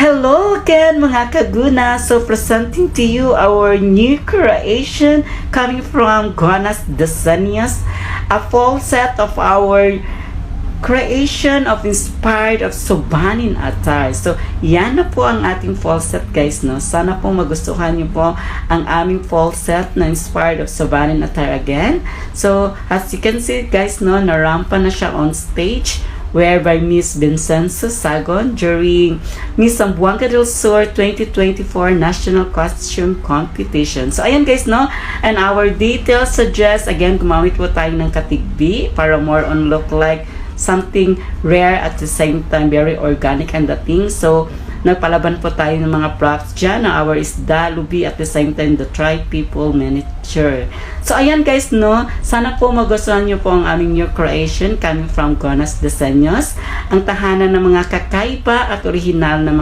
Hello again mga kaguna! So presenting to you our new creation coming from Guanas Desenias, a full set of our creation of inspired of Sobanin attire. So yan na po ang ating fall set guys, no? Sana po magustuhan niyo po ang aming fall set na inspired of Sobanin attire again. So as you can see guys, no, narampa na siya on stage whereby Miss Vincenzo Sagon during Miss Zamboanga del Sur 2024 National Costume Competition. So, ayan guys, no? And our details suggest, again, gumamit po tayo ng katigbi para more on look like something rare at the same time very organic and dating. So, nagpalaban po tayo ng mga props dyan na our isda, lubi, at the same time the tri-people miniature. So ayan guys, no, sana po magustuhan nyo po ang aming new creation coming from Guanas Desenias, ang tahanan ng mga kakaiba at original na mga